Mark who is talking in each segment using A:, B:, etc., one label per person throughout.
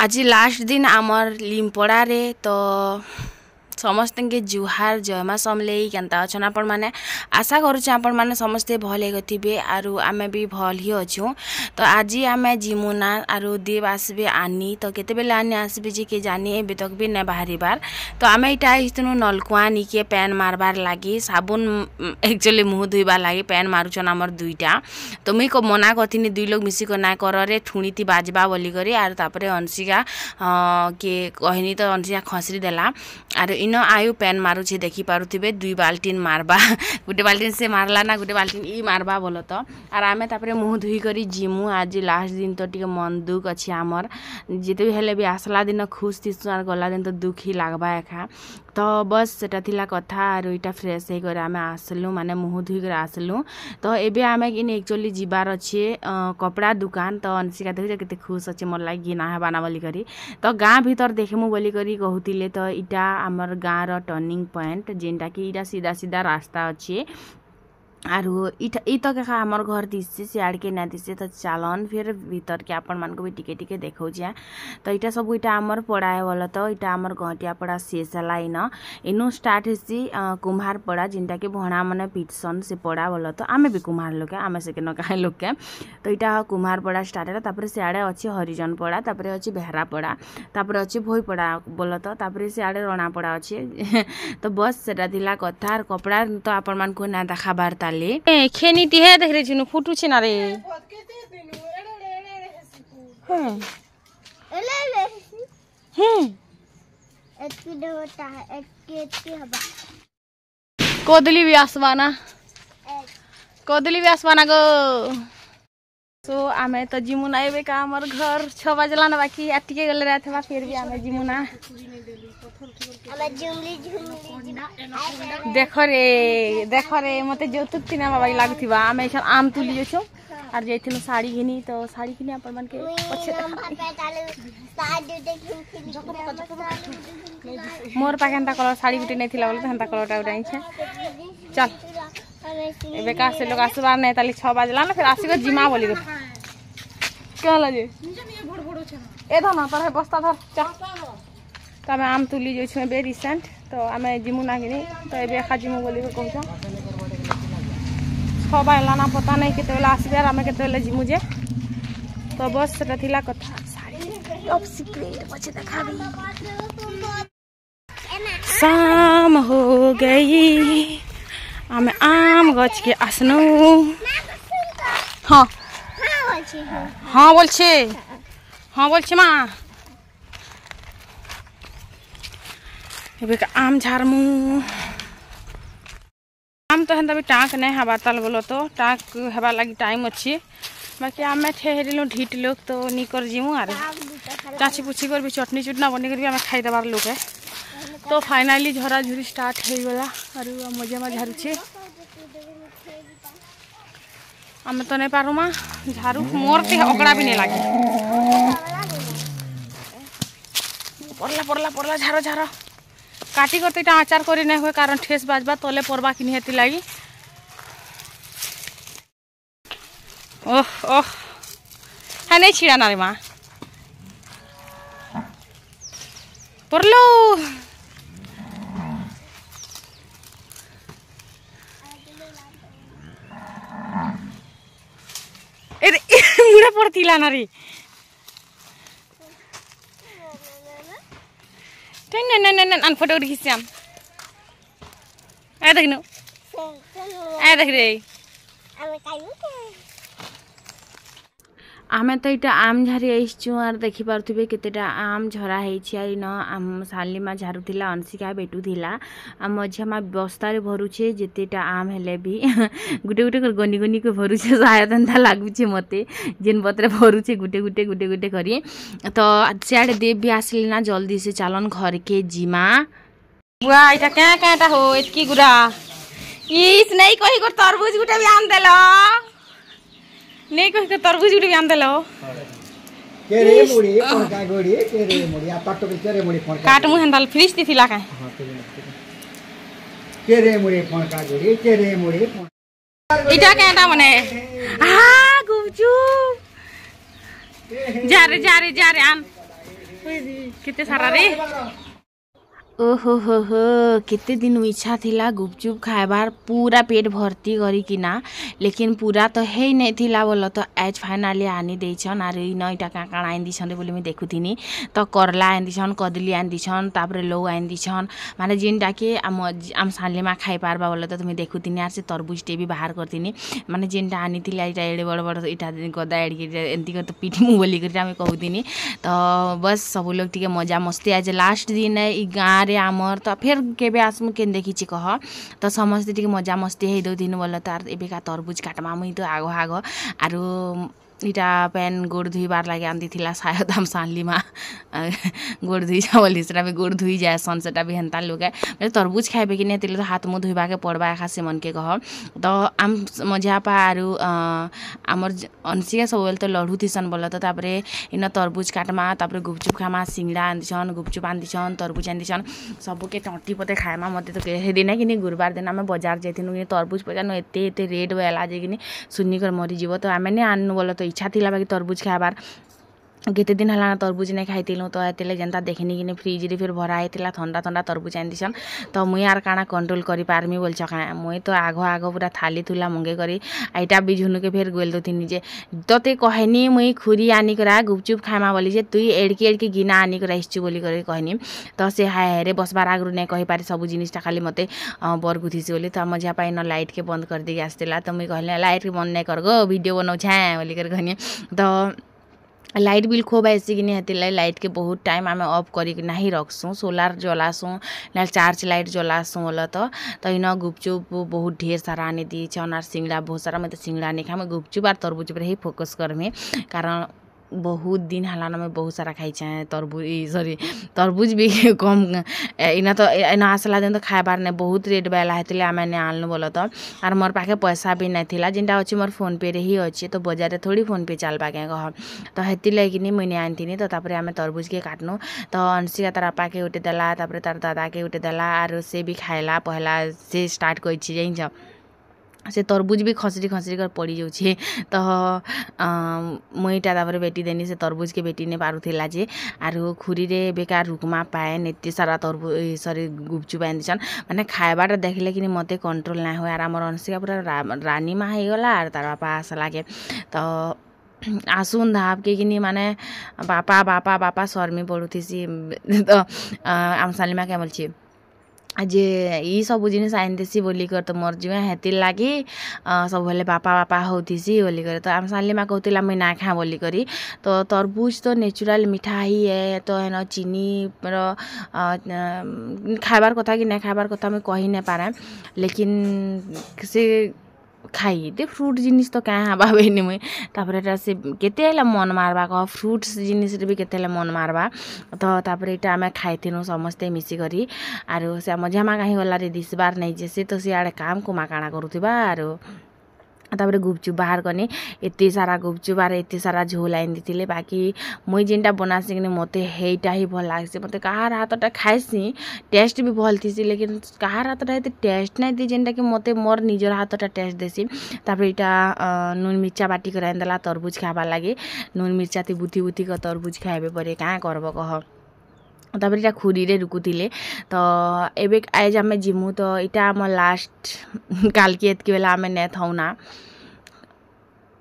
A: आज लास्ट दिन आमर लिमपड़ा रे तो समस्त के जुहार जयमा समले केनता अच्छन आपण माने आशा करूँ आपण माने समस्ते भल हे आरु आमे भी भल ही अच्छू। तो आज आमे जिमुना आरु देव आसबे आनी तो केते बेले आनी आसबे जे के जानी ए तक भी न बाहरी बार। तो आमे इटा इतनु नलकुआ निके पैन मारबार लागी साबुन एक्चुअली मुह धुइबार लागी पैन मारुछन हमर दुईटा। तो मुई को मना करथिनी दुई लोग मिसी को ना कर रे ठुणीती बाजबा बोली करी आर तापरे अंशिका के कहनी तो अंशिका खसरी देला आर इन आयु पैन मारुछे देखि पारुथिबे दुई बाल्टीन मारबा गुटे बाल्टीन से मारला ना गुटे बाल्टीन ई मारबा बोलो तो आर आमे तापरे मुह धुई करी जिमु। आज लास्ट दिन तो टिके मन दुख अछि हमर जेते भी हेले भी आसला दिन खुश थिसु आर गला दिन तो दुख ही लागबा एखा। तो बस सेटा थिला कथा आर इटा फ्रेश हे करे आमे आसलु माने मुह धुई करे आसलु। तो एबे आमे इन एक्चुअली जिबार अछि कपड़ा दुकान। तो अंशिका देखि केते खुश अछि मोर लागि गिना हे बाना बोली करी। तो गाँ भीतर देखमु बोली करी कहूतिले तो इटा हमर गाँ रो टर्निंग पॉइंट जेनटा कि इटा सीधा सीधा रास्ता अछि आरु इतक का हमर घर दिसे सियाड़ के ना दिसे। तो चालन फिर भीतर के आपण मान को भी टिके टिके देखौ जा। तो इटा सब इटा हमर पड़ाए बोल तो इटा हमर गहटिया पड़ा शेष लाइन इनु स्टार्ट हेसी कुम्हार पड़ा जिनटा के भणा माने पिटसन से पड़ा बोल तो आमे भी कुम्हार लोग आमे से के न काहे लोग के। तो इटा कुम्हार पड़ा स्टार्ट है तापर सियाड़े अछि हरिजन पड़ा तापर अछि बेहरा पड़ा तापर अछि भोई पड़ा बोल तो तापर सियाड़े रणा पड़ा अछि। तो बस सेटा दिला कथा कपड़ा तो आपण मान को ना देखाबार खेनी तिहे देख रही फुटू छी ना रे कोदली भी आसवाना गो। तो आमे तो जिमुना एबे का हमर घर 6 बजला ना बाकी अटके गले रहत बा फिर भी आमे जिमुना देख रे मते जोतुक तिना बाबा लागथिबा आमे एछन आम तुली जेछु आर जैथिनु साड़ी घिनी। तो साड़ी घिनी अपन मन के पछे मोर पाकेंता कलर साड़ी गुटे नै थिला बोले त हंता कलरटा उडाई छे। चल एबे का से लोग आसबार नै ताली 6 बजला ना फिर आसीगो जिमा बोली गो कहला जे ए धना पर बस्ता धर चल। तो आम आम तुली जेछु एबे रिसेंट तो आमे जिमु ना गिनी तो एबे खा जिमु बोली को कहछो 6 बजला ना पता नै केते बेला आसीबे आमे केते बेला जिमु जे। तो बस सेटा थिला कथा साड़ी टॉप सीक्रेट पछे देखाबी। शाम हो गई आमे आम गछ के आसनु हाँ हाँ बोल छे माँ एबे आम झारमु आम तो हंदा भी टाक नै हवा ताल बोलो तो टाक हवा लगी टाइम अच्छी बाकी आमे ठहरिलु ढीट लोग तो निकर जिमु आर चाची पुछी कर भी चटनी चुटना बनी कर भी आमे खाई देबार लोग है। तो फाइनली झरा झुरी स्टार्ट हो गला और मजे में झारू छे आमे तो नहीं पारू माँ झारू मोर ते ओकड़ा भी नहीं लागे पड़ला झारो काटी करते इटा आचार करी नहीं हुए कारण ठेस बाजबा तले पड़बा कि नहीं लगी। ओह ओह है नहीं छिड़ा ना रे माँ पड़लो मुड़ा पड़तीला ना रे न फोटो खींचाम ए देखनु ए देख रे आमे तो इटा आम झारी आइछु आर देखि पारथिबे केतेटा आम झरा हेछि आइ न आम सालीमा झारुथिला अंशिका बेटू थिला आ मझमा बस्ता रे भरुछे जेतेटा आम हेले भी गुटे गुटे कर गनी गनी के भरुछे शायद अंधा लागुछे मते जेन बतरे भरुछे गुटे गुटे करी। तो सियाडे देव भी आसले ना जल्दी से चालन घर के जिमा बुआ इटा क्या हो एतकी गुरा इस नहीं कहि को तरबूज गुटे भी आन देलो नहीं कहि के तरबूज गुटे भी आन देलो के रे मुड़ी कोनका गोड़ी के रे मुड़ी आ पट्टो के रे मुड़ी कोनका काट मु हंदाल फ्रिज दिथिला का के रे मुड़ी कोनका गोड़ी के रे मुड़ी इटा केटा मने आ गुबचू जा रे आन केते सारा रे ओहो हो केते दिन इच्छा थिला गुपचुप खाइबार पूरा पेट भर्ती करिकिना लेकिन पूरा तो है नहीं थिला बोल तो आज फाइनाली आनी देछन आर इन इटा का काण आइन दिछन बोली मैं देखुथिनी तो करला आइन दिछन कदली आइन दिछन तापरे लौ आइन दिछन माने जिनटा के आम सालेमा खाइ पारबा बोल तो मैं देखुथिनी आर से तरबुज टे भी बाहर करथिनी माने जिनटा आनी थिला इटा एडे बड़ बड़ इटा गदा एडी एंती कर तो पिटमु बोली कर आमे कहउथिनी तो बस सब लोग टिके मजा मस्ती आज लास्ट दिन है ई गाँ रे आमर तो फिर केबे आसमु केन देखिछि कह तो समस्ते टिके मजा मस्ती हेदो दिन बोल तार एबेका तरबुज काटमा मुई तो आगो आगो आरो इटा पेन गोड़ धुईबार लगे आंदी थिला शायद हम सालीमा गोड़ धुई जा बोली सेटा भी गोड़ धुई जाए सन सेटा भी हेन्ता लुगाए मतलब तरबुज खाइबे कि नहीं तिले तो हाथ मुँह धुईबा के पड़बा खासे मन के कह तो आम मझापा आरु आमर अनसिया सब तो लड़ू थीसन बोल तो तापरे इन तरबुज काटमा तापरे गुपचुप खामा सिंगड़ा आंदिछन गुपचुप आंदिछन तरबुज आंदिछन सबके टंटी पते खाएमा मते तो हेदिन कि गुरुबार दिन आम बजार जाइथिनु तरबुज पचानु एते एते रेट बेला जे कि सुनी कर मरी जीव तो आमे ने आनु बोल तो इच्छा थिला बाकी तरबुज खाइबार केते दिन हला तरबुज नहीं खाइथिलु तो एतेले जेनता देखनी कि फ्रिज रे फिर भरा आइथिला ठंडा ठंडा तरबुज आइन दिसन तो मुई यार काना कंट्रोल करि पारमी बोल छका मुई तो आगो आगो पूरा थाली तुला मंगे करी आइटा बिझुनु के फिर गोल दोथिनी जे तते कहनी मुई खुरी आनी करा गुपचुप खामा बोली जे तुई एडकी गिना आनी करा इच्छु बोली करे कहनी तो से हाय रे बसबार आगरु नहीं कहि पारी सब जिनिसटा खाली मते बरगुथिसी बोली तो मजा पाइन लाइट के बंद कर दी आसतेला तो मुई कहले लाइट के बंद नहीं कर गो वीडियो बनाउ छे बोली कर कहनी तो लाइट बिल खूब ऐसी कि नहीं लाइट के बहुत टाइम आम ऑफ करिक नहीं रखसूँ सोलार जलासूँ ना चार्ज लाइट जलासूँ बोल तो इन गुपचुप बहुत ढेर सारा आनी दी और सिंगड़ा बहुत सारा मैं तो सिंगड़ा नहीं खा मैं गुपचुप और तरबुज पर ही फोकस करमी कारण बहुत दिन हलाना में बहुत सारा खाई चाहे तरबुज सॉरी तरबुज भी कम इना तो इना आसला दिन तो खाइबार नहीं बहुत रेट बेला हेतले आमे ने आनलु बोल तो आर मोर पाखे पैसा भी नहीं थिला जिनटा अच्छी मोर फोन पे रे ही अच्छी तो बजार रे थोड़ी फोन पे चलबा के कह तो हेती लगी नहीं मुझे आनी तो तापर आमे तरबुज के काटनु तो अंशिका तार आपा के उठे देला तापर तार दादा के उठे देला आर से भी खाइला पहला से स्टार्ट कइछि जाइन्छ से तरबुज भी खसरी खसरी कर पड़ी जाऊे तो मुईटा तापर बेटी देनी से तरबुज के बेटी ने पारुथिला जे आरु खुरी रे बेकार रुकमा पाए एते सारा तरबुज सरी गुपचुप आंदिछन माने खाइबाटा देखले कि मते कंट्रोल ना होय आर हमर अंशिका पूरा रानी मा हो गला आर तार बापा आस लागे तो आसुन धाप के किनी माने बापा बापा बापा शर्मी पड़ुथीसी तो आम सालिमा क्या बोलछी जे ई सब जिनिस आइन देसी बोली कर तो मोर जीवा हेती लागी सब बोले बापा बापा होतीसी बोली कर तो आम सालिमा कहतिला मैं ना खा बोली करी तो तरबुज तो नेचुरल मीठा ही है तो है चीनी रो खाइबार कथा कि नहीं खाइबार कथा मैं कही नहीं पारा लेकिन से खाई दे फ्रूट जिनिस तो क्या हवा बेनी मुई तापर से केते मन मारबा कह फ्रूट्स जिनिस भी केते मन मारबा तो तापर एटा आमे खाइथिनु समस्ते मिसी करी आरो से मजा मा कहीं गला रे दिसबार नहीं जे से तो से आड़े काम को मा काना करूथिबा आरो तापर गुपचुप बाहर करनी एते सारा गुपचुप आर एते सारा झोल आइन दिथिले बाकी मुई जेनटा बनासी कि मते हेइटा ही भल लागसी मते कहार हातटा खाइसी टेस्ट भी भल थीसी लेकिन कहार हातटा एते टेस्ट नहीं दी जेनटा कि मते मोर निजर हातटा टेस्ट देसी तापर इटा नून मिर्चा बाटी कर आइन देला तरबुज खाबा लागे नून मिर्चा ती बुथी बुथी का तरबुज खाइबे परे का करबो कह तापर इटा खुरी रे रुकुतिले तो एबे आज आमे जिमु तो इटा आम लास्ट काल के एतके बेला आमे ने थौना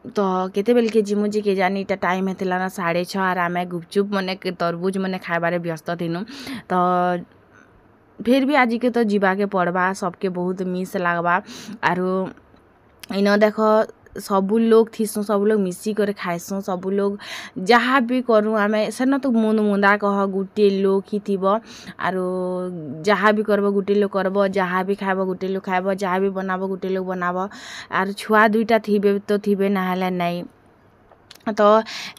A: तो केते बेल के जिमु जे के जानी इटा टाइम हेतिला ना 6:30 आर आमे गुपचुप मने तरबुज मने खाइबारे व्यस्त थिनु तो फिर भी आज के तो जीवा के पड़बा सबके बहुत मिस लागबा आरो इन देखो सबू लोग थीसु सब लोग मिसी कर खाइसु सबू लोग जहाँ भी करूँ आम सेन तो मुंद मुंदा कह गोटे लोग ही थी आरो जहाँ भी करब गोटे लोग करब जहाँ भी खाइब गोटे लोग खाइब जहाँ भी बनाब गोटे लोग बनाब आर छुआ दुईटा थिबे तो थिबे ना नहीं तो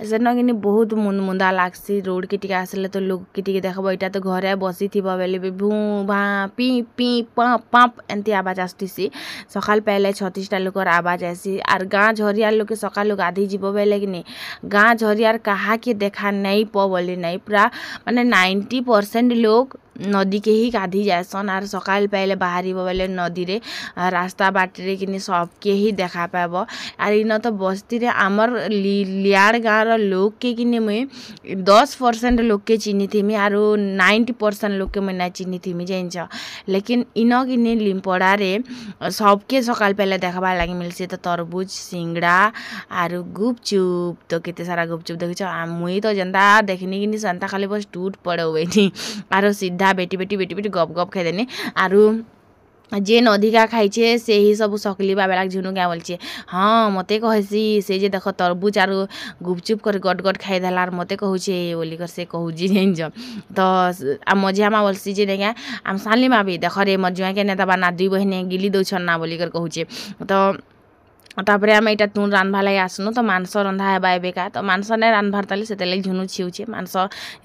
A: सेन कि बहुत मुंद मुंदा लागसी रोड के टिके आसले तो लोग के टिके देखब इटा तो घरे बसी थी बेले भी भू भा पी पी पाप एंती आवाज आसतीसी सकाल पहले 36टा लोकर आवाज आसी आर गाँ झरियार लोग के सकाल लोग गाधी जीव बेले कि नहीं गाँ झरियार कहा के देखा नहीं प बोली नहीं पूरा माने 90% लोग नदी के ही गाधी जासन आर सकाल पाइले बाहर बोले नदी रे रास्ता बाटे कि सबके ही देखा पाब आर इन तो बस्ती रे आमर लियाड़ गाँव लोग के कि मुई 10% लोग के चिन्ही थी आर 90% लोग के मुई ना चिन्ही थी जान लेकिन इन कि लिमपड़ा रे सबके सकाल पहले देखबार लगे मिलसे तो तरबुज सिंगड़ा आर गुपचुप तो केते सारा गुपचुप देख मुई तो जनता देखनी कि संता खाली बस टूट पड़े हुए आर सीधा बेटी बेटी बेटी बेटी गप गप खाईदेनी आरु जेन अधिका खाइछे से ही सब सकलिबा बेला झुनु क्या बोलछे हाँ मते कहसी से जे देख तरबुज आरु गुपचुप कर गट गट खाई देला आर मते कहूछे बोली कर से कहूजी जाइन तो आ मझिया मा बोलसी जे नेगा आम साली मा भी देख रे मजुआ के नेता बा ना दुई बहिनी गिली दउछन ना बोली कर कहूछे तो तापर आम यहाँ तुन रांधवा लगे आसनु तो मांस रंधा हेबा एबेका तो मांस नहीं रांधबार ताले से झुनु छिउछे मांस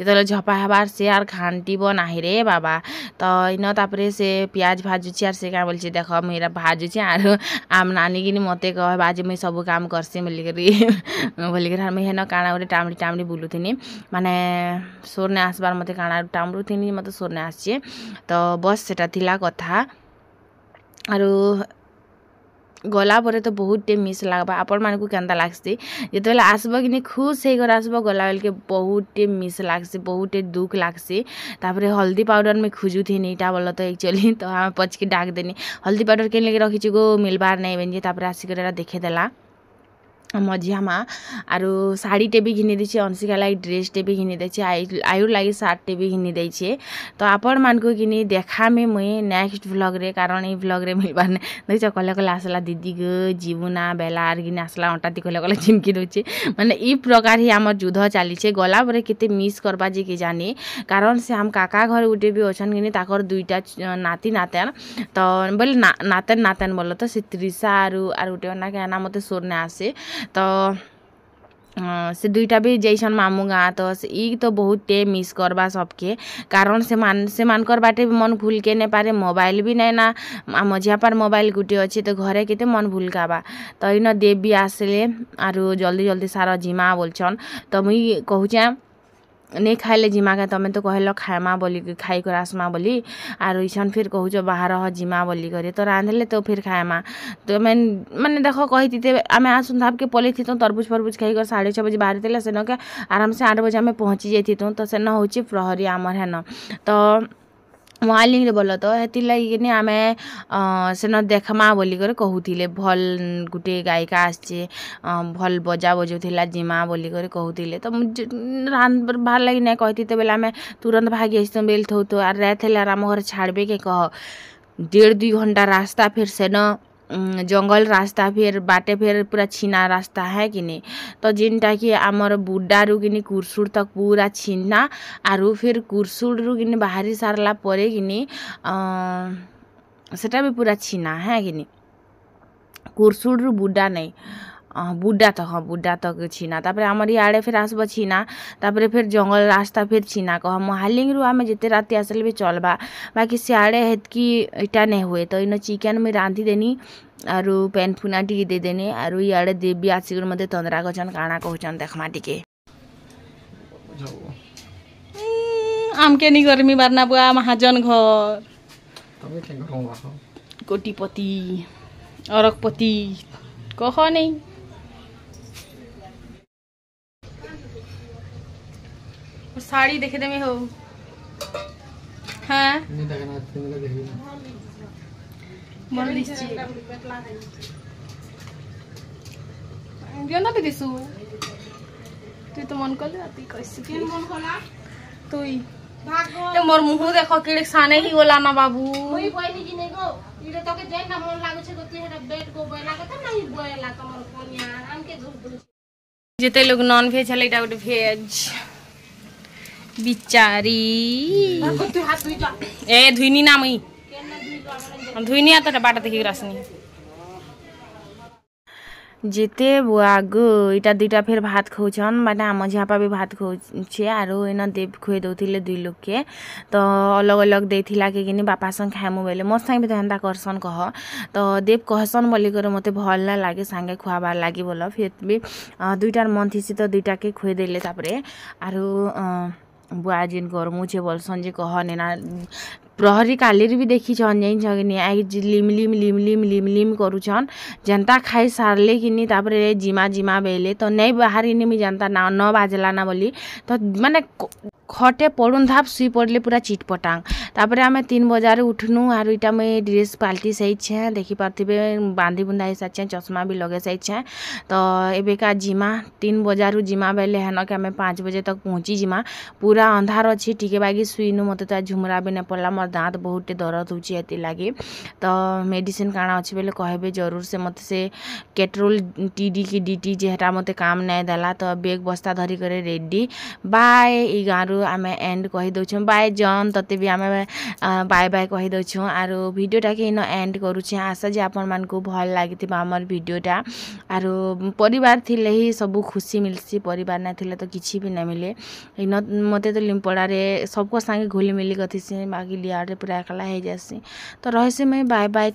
A: जो झपा हेबार से आर घांटीब नाही रे बाबा तो इन तापर से पियाज भाजुची आर से क्या बोलछे देख मेरा भाजुची आर आम नानी कि मते कह बाजे मुई सब काम करसी बोलिकर मुई हेन काଣା गोटे टामड़ी टामड़ी बुलुथिनी माने सोरने आसबार मते काଣା टामड़ुथिनी मते सोरने आसछे तो बस सेटा थिला कथा आरु गला परे तो बहुत टे मिस लगवा आपण मानकु केनता लागसी जेतेबेले आसबो कि खुश हे कर आसबो गला बेल के बहुत टे मिस लागसी बहुत टे दुख लागसी तापरे हल्दी पाउडर में खुजु थी नीटा बोल तो एक्चुअली तो हम पचके डाक देनी हल्दी पाउडर के लेके रखी गो मिलबार नहीं बेंजे तापरे आसिकर देखे देला मझिया माँ आरु साड़ी टे भी घिनी देछे अंशिका लगी ड्रेस टे भी घिनी देछे आयुर लगी सार्ट टे भी घिनी देछे तो आपण मानकु किनी देखा में मुई नेक्स्ट व्लॉग रे कारण ई व्लॉग रे मिलबार ने देख कले कले आसला दीदी गो जीवना बेला आर गिनी आसला अंटाती कले कले चिमकी दोचे माने ई प्रकार ही हमर युद्ध चलीछे गला परे केते मिस करबा जे के जानी कारण से हम काका घर उठे भी ओछन गिनी ताकर दुईटा नाती नातेन तो बोले नातेन नातेन बोल तो से त्रिशा आरु उठे ना के ना मते सोरने आसे तो से दुईटा भी जैसन मामू गाँ तो ई तो बहुत टे मिस करबा सबके कारण से मानकर बाटे मन भूल के नहीं पारे मोबाइल भी नहीं ना मझिया पर मोबाइल गुटे अच्छे तो घरे केते मन भूल काबा तो इन देव भी आसले आरु जल्दी जल्दी सारा जिमा बोलछन तो मुई कहूचे नहीं खाइले जिमा के तमें तो कहल खाएमा बोली खाई कर आसमा बोली आर ईसन फिर कहूच बाहर जिमा बोली करे तो रांधले तो फिर खाएमा तो मैं मैंने देखो कही थी आम आसुन धाप के पलि थी तरबुज फरबुज खाई कर 6:30 बजे बाहर थे सेन के आराम से 8 बजे आम पहुँची जाती तो सेन हूँ प्रहरी आमर हेन तो मोबाइल रे बोल तो हेती लगी कि आम सेन देखमा बोलिकर कहूले भल गोटे गायिका आसचे भल बजा बजाऊला जिमा बोलिकर कहूले तो बाहर लगी नहीं कहती बेले आम तुरंत भागी आस बेल थो तो आर रात आम घर छाड़बे के कह 1.5-2 घंटा रास्ता फिर सेन जंगल रास्ता फिर बाटे फिर पूरा छीना रास्ता है कि नहीं तो जिनटा कि आमर बुड्डारू कि कुरसुड़ तक पूरा छीना आरु फिर कुरसुड़ कि बाहरी सारला परे कि सेटा भी पूरा छीना है कि कुरसुड़ बुड्डा नहीं बुड्डा तक छीना तापर आमर इे फिर आसब छीना तापर फिर जंगल रास्ता फिर छीना कह मोहालिंग रू आम जिते राति आसले भी चलबा बाकी सियाड़े हेतकी इटा नहीं हुए तो इन चिकेन में रांधि देनी आरु पेन फुना टी दे देनी आरु इे देवी आसिक मत तंद्रा गचन काଣା कहचन देखमा टिके
B: आमके नहीं गर्मी बारना बुआ महाजन घर कोटिपति अरकपति कह नहीं साड़ी देखे दे में हो हाँ मन दिसची ना भी दिसु तू तो मन कर आती कैसे के मन होला तुई भागो मोर मुंह देखो केड़े साने ही होला ना बाबू ओई बहिनी जी ने गो इरे तो के जेन ना मन लागो छे गति हेरा बेट को बोला कत नहीं बोला तमर कोनिया हमके दूध
A: जेते लोग नॉन वेज हले इटा वेज बिचारी ए धुइनी ना मई धुइनी आता बाटा देखि रासनी जेते बुआ गो इटा दुईटा फिर भात खाऊन माने आम झापा भी भात खाऊे आरो इन देव खुए दौले 2 लोग के तो अलग अलग देथिला के कि बापा संग खाएमु बेले मो संग भी तो हेन्ता करसन कह तो देव कहसन बोलिकर मते भल ना लागे सांगे खुआबार लागी बोल फिर भी 2टार मन थी तो 2टा के खुए देले तापरे आरो बुआ जिन गरमु छे बोलसन जे कहने ना प्रहरी कालीर भी देखी छन जाइन छगनी आई लिम लिम लिम लिम लिम लिम करूछन जनता खाई सारले किनी तापरे जिमा जिमा बेले तो नहीं बाहर इनी मी जनता ना 9 बाजला ना बोली तो माने खटे पड़ुन धाप सुई पड़ले पूरा चिटपटांग तापरे आमे 3 बजे उठनु आरु इटा मैं ड्रेस पाल्टी सही छे देखि पारथिबे बांधी बुंदा हिसा छे चश्मा भी लगे सही छे तो एबे का जिमा 3 बजे जिमा बेले हेन के आमे 5 बजे तक पहुंची जिमा पूरा अंधार अछि टिके बागी सुईनु मते त झुमरा भी न पड़ला मोर दांत बहुत दर्द होची एति लागी तो मेडिसिन काना अछि बेले कहबे जरूर से मते से केट्रोल टीडी की डीटी जेहरा मते काम नै देला तो बैग बस्ता धरी करे रेडी बाय ई गारू आमे एंड कहि दउछु बाय जन तते भी आमे बाय बाय कहि दउछु आरो वीडियोटा के इन एंड करू छी आशा जे आपन मान को भल लागितिबा हमर वीडियोटा आरो परिवार थिले ही सब खुशी मिलसी परिवार ना थिले तो किछि भी ना मिले इन मते तो लिमपड़ा रे सबको संगे घुली मिली गथि से बाकी लिया रे पूरा एकला हे जासी तो रहसे मैं बाय बाय।